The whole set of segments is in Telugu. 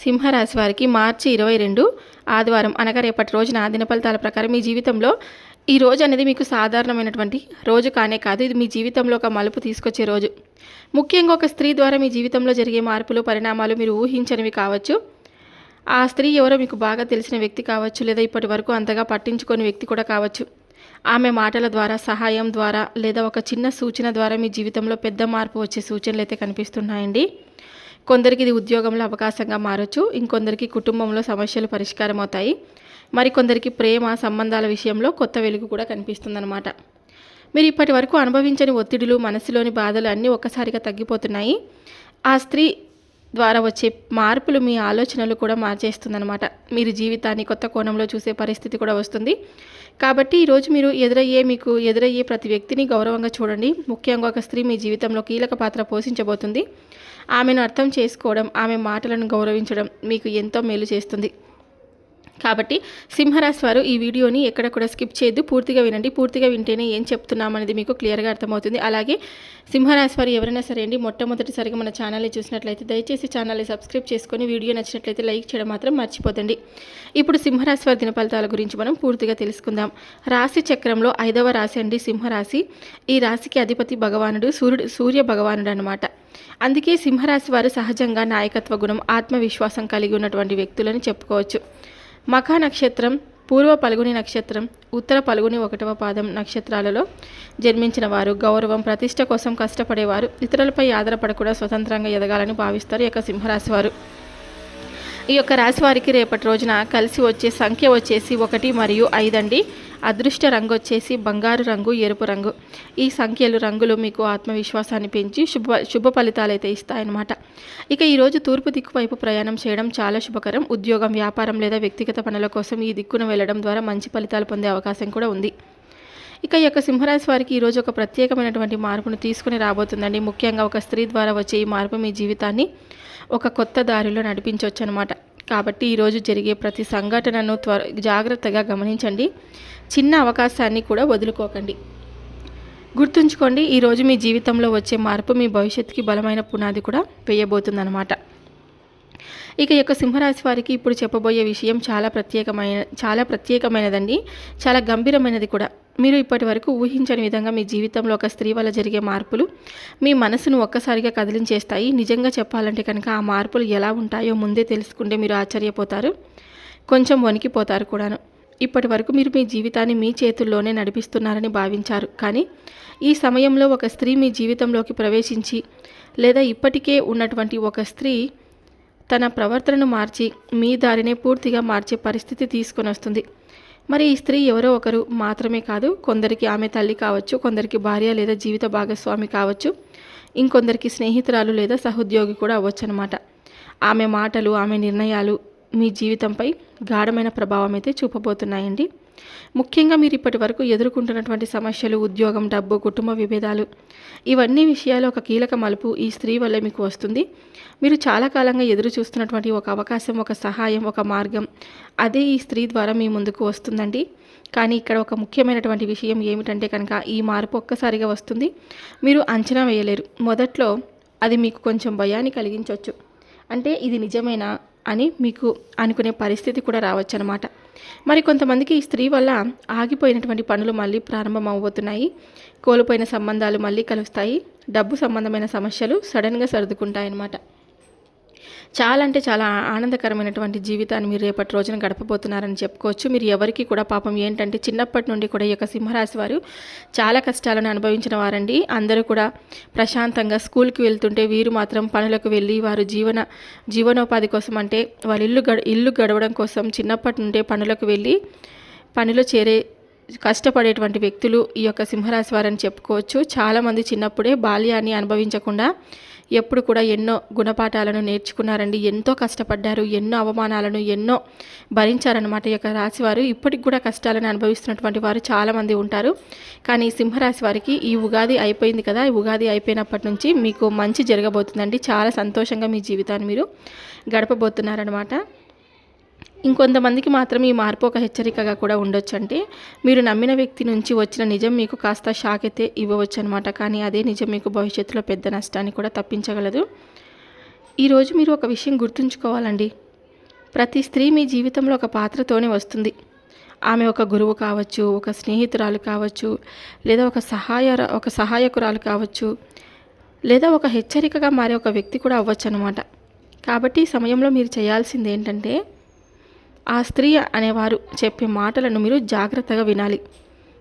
సింహరాశి వారికి మార్చి 22 ఆదివారం అనగా రేపటి రోజున దిన ఫలితాల ప్రకారం మీ జీవితంలో ఈ రోజు అనేది మీకు సాధారణమైనటువంటి రోజు కానే కాదు. ఇది మీ జీవితంలో ఒక మలుపు తీసుకొచ్చే రోజు. ముఖ్యంగా ఒక స్త్రీ ద్వారా మీ జీవితంలో జరిగే మార్పులు, పరిణామాలు మీరు ఊహించనివి కావచ్చు. ఆ స్త్రీ ఎవరో మీకు బాగా తెలిసిన వ్యక్తి కావచ్చు, లేదా ఇప్పటి వరకు అంతగా పట్టించుకోని వ్యక్తి కూడా కావచ్చు. ఆమె మాటల ద్వారా, సహాయం ద్వారా, లేదా ఒక చిన్న సూచన ద్వారా మీ జీవితంలో పెద్ద మార్పు వచ్చే సూచనలు అయితే కనిపిస్తున్నాయండి. కొందరికి ఇది ఉద్యోగంలో అవకాశంగా మారచ్చు, ఇంకొందరికి కుటుంబంలో సమస్యలు పరిష్కారం అవుతాయి, మరికొందరికి ప్రేమ సంబంధాల విషయంలో కొత్త వెలుగు కూడా కనిపిస్తుందన్నమాట. మీరు ఇప్పటి వరకు అనుభవించని ఒత్తిడులు, మనసులోని బాధలు అన్నీ ఒక్కసారిగా తగ్గిపోతున్నాయి. ఆ స్త్రీ ద్వారా వచ్చే మార్పులు మీ ఆలోచనలు కూడా మార్చేస్తుందన్నమాట. మీరు జీవితాన్ని కొత్త కోణంలో చూసే పరిస్థితి కూడా వస్తుంది. కాబట్టి ఈరోజు మీకు ఎదురయ్యే ప్రతి వ్యక్తిని గౌరవంగా చూడండి. ముఖ్యంగా ఒక స్త్రీ మీ జీవితంలో కీలక పాత్ర పోషించబోతుంది. ఆమెను అర్థం చేసుకోవడం, ఆమె మాటలను గౌరవించడం మీకు ఎంతో మేలు చేస్తుంది. కాబట్టి సింహరాశి వారు ఈ వీడియోని ఎక్కడ కూడా స్కిప్ చేయొద్దు, పూర్తిగా వినండి. పూర్తిగా వింటేనే ఏం చెప్తున్నామనేది మీకు క్లియర్గా అర్థమవుతుంది. అలాగే సింహరాశి వారు ఎవరైనా సరే అండి మొట్టమొదటిసారిగా మన ఛానల్ని చూసినట్లయితే దయచేసి ఛానల్ని సబ్స్క్రైబ్ చేసుకొని వీడియో నచ్చినట్లయితే లైక్ చేయడం మాత్రం మర్చిపోతండి. ఇప్పుడు సింహరాశి వారి దిన ఫలితాల గురించి మనం పూర్తిగా తెలుసుకుందాం. రాశి చక్రంలో 5వ రాశి అండి సింహరాశి. ఈ రాశికి అధిపతి భగవానుడు సూర్య భగవానుడు అనమాట. అందుకే సింహరాశి వారు సహజంగా నాయకత్వ గుణం, ఆత్మవిశ్వాసం కలిగి ఉన్నటువంటి వ్యక్తులని చెప్పుకోవచ్చు. మఖ నక్షత్రం, పూర్వ పల్గుని నక్షత్రం, ఉత్తర పల్గుని 1వ పాదం నక్షత్రాలలో జన్మించిన వారు గౌరవం, ప్రతిష్ట కోసం కష్టపడేవారు. ఇతరులపై ఆధారపడకుండా స్వతంత్రంగా ఎదగాలని భావిస్తారు ఈ యొక్క సింహరాశి వారు. ఈ యొక్క రాశి వారికి రేపటి రోజున కలిసి వచ్చే సంఖ్య వచ్చేసి 1 మరియు 5 అండి. అదృష్ట రంగు వచ్చేసి బంగారు రంగు, ఎరుపు రంగు. ఈ సంఖ్యలు, రంగులు మీకు ఆత్మవిశ్వాసాన్ని పెంచి శుభ ఫలితాలు అయితే ఇస్తాయన్నమాట. ఇక ఈరోజు తూర్పు దిక్కు వైపు ప్రయాణం చేయడం చాలా శుభకరం. ఉద్యోగం, వ్యాపారం లేదా వ్యక్తిగత పనుల కోసం ఈ దిక్కును వెళ్ళడం ద్వారా మంచి ఫలితాలు పొందే అవకాశం కూడా ఉంది. ఇక ఈ యొక్క సింహరాశి వారికి ఈరోజు ఒక ప్రత్యేకమైనటువంటి మార్పును తీసుకుని రాబోతుందండి. ముఖ్యంగా ఒక స్త్రీ ద్వారా వచ్చే ఈ మార్పు మీ జీవితాన్ని ఒక కొత్త దారిలో నడిపించవచ్చు అనమాట. కాబట్టి ఈరోజు జరిగే ప్రతి సంఘటనను జాగ్రత్తగా గమనించండి. చిన్న అవకాశాన్ని కూడా వదులుకోకండి. గుర్తుంచుకోండి, ఈరోజు మీ జీవితంలో వచ్చే మార్పు మీ భవిష్యత్తుకి బలమైన పునాది కూడా వేయబోతుందన్నమాట. ఇక ఈ యొక్క సింహరాశి వారికి ఇప్పుడు చెప్పబోయే విషయం చాలా ప్రత్యేకమైనదండి, చాలా గంభీరమైనది కూడా. మీరు ఇప్పటి వరకు ఊహించని విధంగా మీ జీవితంలో ఒక స్త్రీ వల్ల జరిగే మార్పులు మీ మనసును ఒక్కసారిగా కదిలించేస్తాయి. నిజంగా చెప్పాలంటే కనుక ఆ మార్పులు ఎలా ఉంటాయో ముందే తెలుసుకుంటే మీరు ఆశ్చర్యపోతారు, కొంచెం వణికిపోతారు కూడాను. ఇప్పటి వరకు మీరు మీ జీవితాన్ని మీ చేతుల్లోనే నడిపిస్తున్నారని భావించారు. కానీ ఈ సమయంలో ఒక స్త్రీ మీ జీవితంలోకి ప్రవేశించి, లేదా ఇప్పటికే ఉన్నటువంటి ఒక స్త్రీ తన ప్రవర్తనను మార్చి మీ దారినే పూర్తిగా మార్చే పరిస్థితి తీసుకొని వస్తుంది. మరి ఈ స్త్రీ ఎవరో ఒకరు మాత్రమే కాదు. కొందరికి ఆమె తల్లి కావచ్చు, కొందరికి భార్య లేదా జీవిత భాగస్వామి కావచ్చు, ఇంకొందరికి స్నేహితురాలు లేదా సహోద్యోగి కూడా అవ్వచ్చు అనమాట. ఆమె మాటలు, ఆమె నిర్ణయాలు మీ జీవితంపై గాఢమైన ప్రభావం అయితే చూపబోతున్నాయండి. ముఖ్యంగా మీరు ఇప్పటి వరకు ఎదుర్కొంటున్నటువంటి సమస్యలు, ఉద్యోగం, డబ్బు, కుటుంబ విభేదాలు, ఇవన్నీ విషయాలు ఒక కీలక మలుపు ఈ స్త్రీ వల్లే మీకు వస్తుంది. మీరు చాలా కాలంగా ఎదురు చూస్తున్నటువంటి ఒక అవకాశం, ఒక సహాయం, ఒక మార్గం, అదే ఈ స్త్రీ ద్వారా మీ ముందుకు వస్తుందండి. కానీ ఇక్కడ ఒక ముఖ్యమైనటువంటి విషయం ఏమిటంటే కనుక ఈ మార్పు ఒక్కసారిగా వస్తుంది, మీరు అంచనా వేయలేరు. మొదట్లో అది మీకు కొంచెం భయాన్ని కలిగించవచ్చు. అంటే ఇది నిజమేనా అని మీకు అనుకునే పరిస్థితి కూడా రావచ్చు అనమాట. మరి కొంతమందికి ఈ స్త్రీ వల్ల ఆగిపోయినటువంటి పనులు మళ్ళీ ప్రారంభం అవబోతున్నాయి. కోల్పోయిన సంబంధాలు మళ్ళీ కలుస్తాయి. డబ్బు సంబంధమైన సమస్యలు సడన్గా సర్దుకుంటాయన్నమాట. చాలా అంటే చాలా ఆనందకరమైనటువంటి జీవితాన్ని మీరు రేపటి రోజున గడపబోతున్నారని చెప్పుకోవచ్చు. మీరు ఎవరికి కూడా పాపం ఏంటంటే చిన్నప్పటి నుండి కూడా ఈ యొక్క సింహరాశి వారు చాలా కష్టాలను అనుభవించిన వారండి. అందరూ కూడా ప్రశాంతంగా స్కూల్కి వెళ్తుంటే వీరు మాత్రం పనులకు వెళ్ళి వారు జీవనోపాధి కోసం, అంటే వాళ్ళ ఇల్లు గడవడం కోసం చిన్నప్పటి నుండే పనులకు వెళ్ళి పనిలో చేరే కష్టపడేటువంటి వ్యక్తులు ఈ యొక్క సింహరాశి వారని చెప్పుకోవచ్చు. చాలామంది చిన్నప్పుడే బాల్యాన్ని అనుభవించకుండా ఎప్పుడు కూడా ఎన్నో గుణపాఠాలను నేర్చుకున్నారండి. ఎంతో కష్టపడ్డారు, ఎన్నో అవమానాలను ఎన్నో భరించారనమాట. ఈ యొక్క రాశివారు ఇప్పటికి కూడా కష్టాలను అనుభవిస్తున్నటువంటి వారు చాలామంది ఉంటారు. కానీ సింహరాశి వారికి ఈ ఉగాది అయిపోయింది కదా, ఈ ఉగాది అయిపోయినప్పటి నుంచి మీకు మంచి జరగబోతుందండి. చాలా సంతోషంగా మీ జీవితాన్ని మీరు గడపబోతున్నారనమాట. ఇంకొంతమందికి మాత్రం ఈ మార్పు ఒక హెచ్చరికగా కూడా ఉండొచ్చు. అంటే మీరు నమ్మిన వ్యక్తి నుంచి వచ్చిన నిజం మీకు కాస్త షాక్ అయితే ఇవ్వవచ్చు అనమాట. కానీ అదే నిజం మీకు భవిష్యత్తులో పెద్ద నష్టాన్ని కూడా తప్పించగలదు. ఈరోజు మీరు ఒక విషయం గుర్తుంచుకోవాలండి. ప్రతి స్త్రీ మీ జీవితంలో ఒక పాత్రతోనే వస్తుంది. ఆమె ఒక గురువు కావచ్చు, ఒక స్నేహితురాలు కావచ్చు, లేదా ఒక సహాయకురాలు కావచ్చు, లేదా ఒక హెచ్చరికగా మారే ఒక వ్యక్తి కూడా అవ్వచ్చు అనమాట. కాబట్టి ఈ సమయంలో మీరు చేయాల్సింది ఏంటంటే, ఆ స్త్రీ అనేవారు చెప్పే మాటలను మీరు జాగ్రత్తగా వినాలి.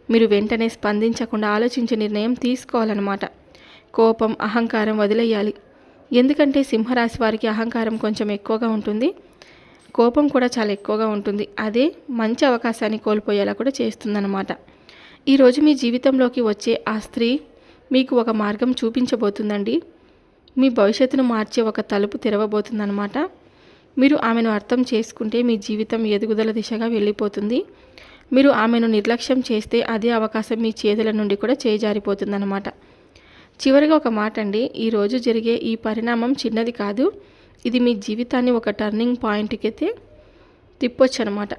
మీరు వెంటనే స్పందించకుండా ఆలోచించి నిర్ణయం తీసుకోవాలన్నమాట. కోపం, అహంకారం వదిలేయాలి. ఎందుకంటే సింహరాశి వారికి అహంకారం కొంచెం ఎక్కువగా ఉంటుంది, కోపం కూడా చాలా ఎక్కువగా ఉంటుంది. అదే మంచి అవకాశాన్ని కోల్పోయేలా కూడా చేస్తుందన్నమాట. ఈరోజు మీ జీవితంలోకి వచ్చే ఆ స్త్రీ మీకు ఒక మార్గం చూపించబోతుందండి. మీ భవిష్యత్తును మార్చే ఒక తలుపు తెరవబోతుందన్నమాట. మీరు ఆమెను అర్థం చేసుకుంటే మీ జీవితం ఎదుగుదల దిశగా వెళ్ళిపోతుంది. మీరు ఆమెను నిర్లక్ష్యం చేస్తే అదే అవకాశం మీ చేతుల నుండి కూడా చేజారిపోతుందన్నమాట. చివరిగా ఒక మాట అండి, ఈరోజు జరిగే ఈ పరిణామం చిన్నది కాదు. ఇది మీ జీవితాన్ని ఒక టర్నింగ్ పాయింట్కి అయితే తిప్పొచ్చు అనమాట.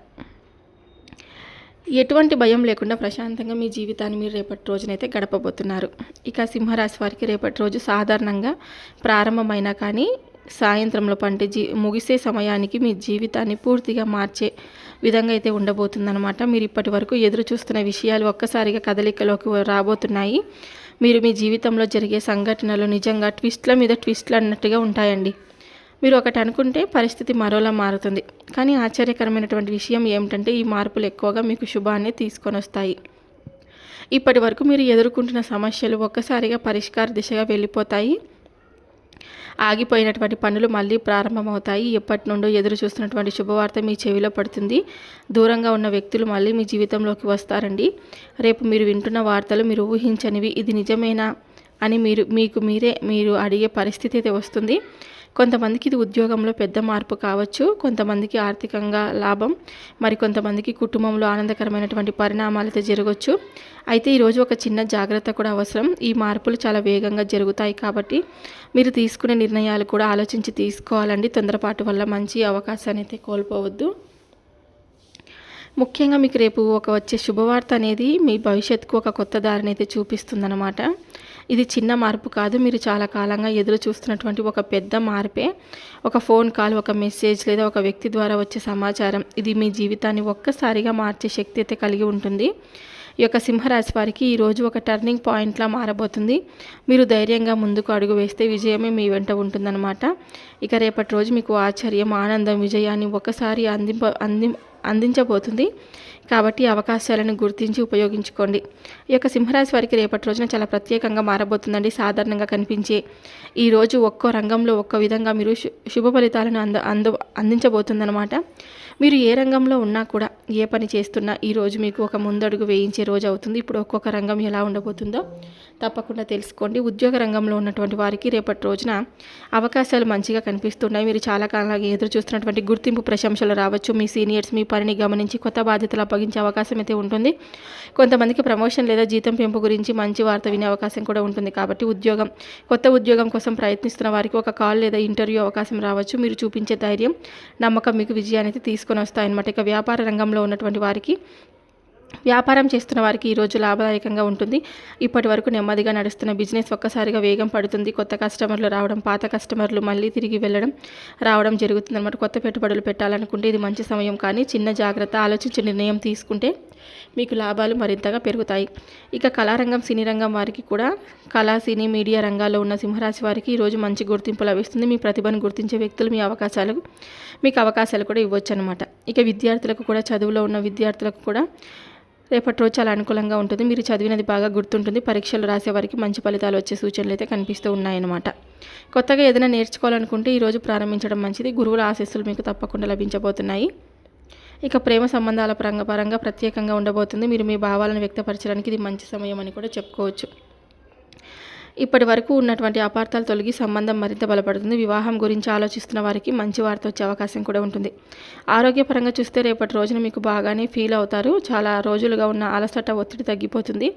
ఎటువంటి భయం లేకుండా ప్రశాంతంగా మీ జీవితాన్ని మీరు రేపటి రోజునైతే గడపబోతున్నారు. ఇక సింహరాశి వారికి రేపటి రోజు సాధారణంగా ప్రారంభమైనా కానీ సాయంత్రంలో ముగిసే సమయానికి మీ జీవితాన్ని పూర్తిగా మార్చే విధంగా అయితే ఉండబోతుందన్నమాట. మీరు ఇప్పటి వరకు ఎదురు చూస్తున్న విషయాలు ఒక్కసారిగా కదలికలోకి రాబోతున్నాయి. మీరు మీ జీవితంలో జరిగే సంఘటనలు నిజంగా ట్విస్ట్ల మీద ట్విస్ట్లు అన్నట్టుగా ఉంటాయండి. మీరు ఒకటి అనుకుంటే పరిస్థితి మరోలా మారుతుంది. కానీ ఆశ్చర్యకరమైనటువంటి విషయం ఏమిటంటే, ఈ మార్పులు ఎక్కువగా మీకు శుభాన్ని తీసుకొని వస్తాయి. ఇప్పటి వరకు మీరు ఎదుర్కొంటున్న సమస్యలు ఒక్కసారిగా పరిష్కార దిశగా వెళ్ళిపోతాయి. ఆగిపోయినటువంటి పనులు మళ్ళీ ప్రారంభమవుతాయి. ఎప్పటి నుండో ఎదురు చూస్తున్నటువంటి శుభవార్త మీ చెవిలో పడుతుంది. దూరంగా ఉన్న వ్యక్తులు మళ్ళీ మీ జీవితంలోకి వస్తారండి. రేపు మీరు వింటున్న వార్తలు మీరు ఊహించనివి, ఇది నిజమేనా అని మీరు అడిగే పరిస్థితి అయితే వస్తుంది. కొంతమందికి ఇది ఉద్యోగంలో పెద్ద మార్పు కావచ్చు, కొంతమందికి ఆర్థికంగా లాభం, మరి కొంతమందికి కుటుంబంలో ఆనందకరమైనటువంటి పరిణామాలు అయితే జరగవచ్చు. అయితే ఈరోజు ఒక చిన్న జాగ్రత్త కూడా అవసరం. ఈ మార్పులు చాలా వేగంగా జరుగుతాయి కాబట్టి మీరు తీసుకునే నిర్ణయాలు కూడా ఆలోచించి తీసుకోవాలండి. తొందరపాటు వల్ల మంచి అవకాశాన్ని అయితే కోల్పోవద్దు. ముఖ్యంగా మీకు రేపు వచ్చే శుభవార్త అనేది మీ భవిష్యత్తుకు ఒక కొత్త దారిని అయితే చూపిస్తుందన్నమాట. ఇది చిన్న మార్పు కాదు, మీరు చాలా కాలంగా ఎదురు చూస్తున్నటువంటి ఒక పెద్ద మార్పే. ఒక ఫోన్ కాల్, ఒక మెసేజ్ లేదా ఒక వ్యక్తి ద్వారా వచ్చే సమాచారం, ఇది మీ జీవితాన్ని ఒక్కసారిగా మార్చే శక్తి అయితే కలిగి ఉంటుంది. ఈ యొక్క సింహరాశి వారికి ఈరోజు ఒక టర్నింగ్ పాయింట్లా మారబోతుంది. మీరు ధైర్యంగా ముందుకు అడుగు వేస్తే విజయమే మీ వెంట ఉంటుందన్నమాట. ఇక రేపటి రోజు మీకు ఆశ్చర్యం, ఆనందం, విజయాన్ని ఒకసారి అందించబోతుంది. కాబట్టి అవకాశాలను గుర్తించి ఉపయోగించుకోండి. ఈ యొక్క సింహరాశి వారికి రేపటి రోజున చాలా ప్రత్యేకంగా మారబోతుందండి. సాధారణంగా కనిపించే ఈ రోజు ఒక్కో రంగంలో ఒక్కో విధంగా మీరు శుభ ఫలితాలను అందించబోతుందన్నమాట. మీరు ఏ రంగంలో ఉన్నా కూడా, ఏ పని చేస్తున్నా ఈరోజు మీకు ఒక ముందడుగు వేయించే రోజు అవుతుంది. ఇప్పుడు ఒక్కొక్క రంగం ఎలా ఉండబోతుందో తప్పకుండా తెలుసుకోండి. ఉద్యోగ రంగంలో ఉన్నటువంటి వారికి రేపటి రోజున అవకాశాలు మంచిగా కనిపిస్తున్నాయి. మీరు చాలా కాలంగా ఎదురు చూస్తున్నటువంటి గుర్తింపు, ప్రశంసలు రావచ్చు. మీ సీనియర్స్ మీ పనిని గమనించి కొత్త బాధ్యతలు అప్పగించే అవకాశం అయితే ఉంటుంది. కొంతమందికి ప్రమోషన్ లేదా జీతం పెంపు గురించి మంచి వార్త వినే అవకాశం కూడా ఉంటుంది. కాబట్టి కొత్త ఉద్యోగం కోసం ప్రయత్నిస్తున్న వారికి ఒక కాల్ లేదా ఇంటర్వ్యూ అవకాశం రావచ్చు. మీరు చూపించే ధైర్యం, నమ్మకం మీకు విజయాన్ని తీసుకొని వస్తాయన్నమాట. ఇక వ్యాపార రంగంలో ఉన్నటువంటి వారికి, వ్యాపారం చేస్తున్న వారికి ఈరోజు లాభదాయకంగా ఉంటుంది. ఇప్పటి వరకు నెమ్మదిగా నడుస్తున్న బిజినెస్ ఒక్కసారిగా వేగం పడుతుంది. కొత్త కస్టమర్లు రావడం, పాత కస్టమర్లు మళ్ళీ తిరిగి రావడం జరుగుతుంది అన్నమాట. కొత్త పెట్టుబడులు పెట్టాలనుకుంటే ఇది మంచి సమయం, కానీ చిన్న జాగ్రత్త, ఆలోచించి నిర్ణయం తీసుకుంటే మీకు లాభాలు మరింతగా పెరుగుతాయి. ఇక కళారంగం, సినీ రంగం వారికి కూడా, కళా, సినీ, మీడియా రంగాల్లో ఉన్న సింహరాశి వారికి ఈరోజు మంచి గుర్తింపు లభిస్తుంది. మీ ప్రతిభను గుర్తించే వ్యక్తులు మీకు అవకాశాలు కూడా ఇవ్వచ్చు అనమాట. ఇక విద్యార్థులకు కూడా, చదువులో ఉన్న విద్యార్థులకు కూడా రేపటి రోజు చాలా అనుకూలంగా ఉంటుంది. మీరు చదివినది బాగా గుర్తుంటుంది. పరీక్షలు రాసే వారికి మంచి ఫలితాలు వచ్చే సూచనలు అయితే కనిపిస్తూ ఉన్నాయన్నమాట. కొత్తగా ఏదైనా నేర్చుకోవాలనుకుంటే ఈరోజు ప్రారంభించడం మంచిది. గురువుల ఆశీస్సులు మీకు తప్పకుండా లభించబోతున్నాయి. ఇక ప్రేమ సంబంధాల పరంగా ప్రత్యేకంగా ఉండబోతుంది. మీరు మీ భావాలను వ్యక్తపరచడానికి ఇది మంచి సమయం అని కూడా చెప్పుకోవచ్చు. ఇప్పటి వరకు ఉన్నటువంటి అపార్థాలు తొలగి సంబంధం మరింత బలపడుతుంది. వివాహం గురించి ఆలోచిస్తున్న వారికి మంచి వార్త వచ్చే అవకాశం కూడా ఉంటుంది. ఆరోగ్యపరంగా చూస్తే రేపటి రోజున మీకు బాగానే ఫీల్ అవుతారు. చాలా రోజులుగా ఉన్న అలసట, ఒత్తిడి తగ్గిపోతుంది.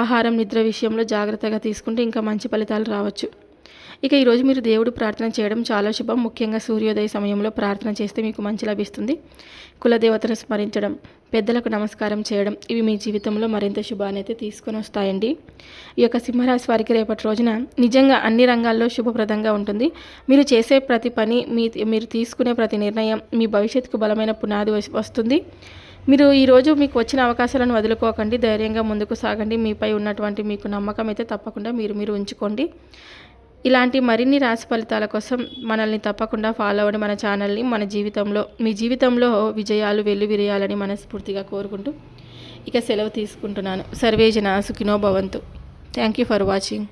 ఆహారం, నిద్ర విషయంలో జాగ్రత్తగా తీసుకుంటే ఇంకా మంచి ఫలితాలు రావచ్చు. ఇక ఈరోజు మీరు దేవుడు ప్రార్థన చేయడం చాలా శుభం. ముఖ్యంగా సూర్యోదయ సమయంలో ప్రార్థన చేస్తే మీకు మంచి లభిస్తుంది. కులదేవతను స్మరించడం, పెద్దలకు నమస్కారం చేయడం ఇవి మీ జీవితంలో మరింత శుభాన్ని అయితే తీసుకొని వస్తాయండి. ఈ యొక్క సింహరాశి వారికి రేపటి రోజున నిజంగా అన్ని రంగాల్లో శుభప్రదంగా ఉంటుంది. మీరు చేసే ప్రతి పని మీరు తీసుకునే ప్రతి నిర్ణయం మీ భవిష్యత్తుకు బలమైన పునాది వస్తుంది. మీరు ఈరోజు మీకు వచ్చిన అవకాశాలను వదులుకోకండి, ధైర్యంగా ముందుకు సాగండి. మీపై ఉన్నటువంటి మీకు నమ్మకం అయితే తప్పకుండా మీరు ఉంచుకోండి. ఇలాంటి మరిన్ని రాశి ఫలితాల కోసం మనల్ని తప్పకుండా ఫాలో అవ్వండి. మన ఛానల్ని మీ జీవితంలో విజయాలు వెల్లువిరియాలని మనస్ఫూర్తిగా కోరుకుంటూ ఇక సెలవు తీసుకుంటున్నాను. సర్వేజన సుఖినో భవంతు. Thank you for watching.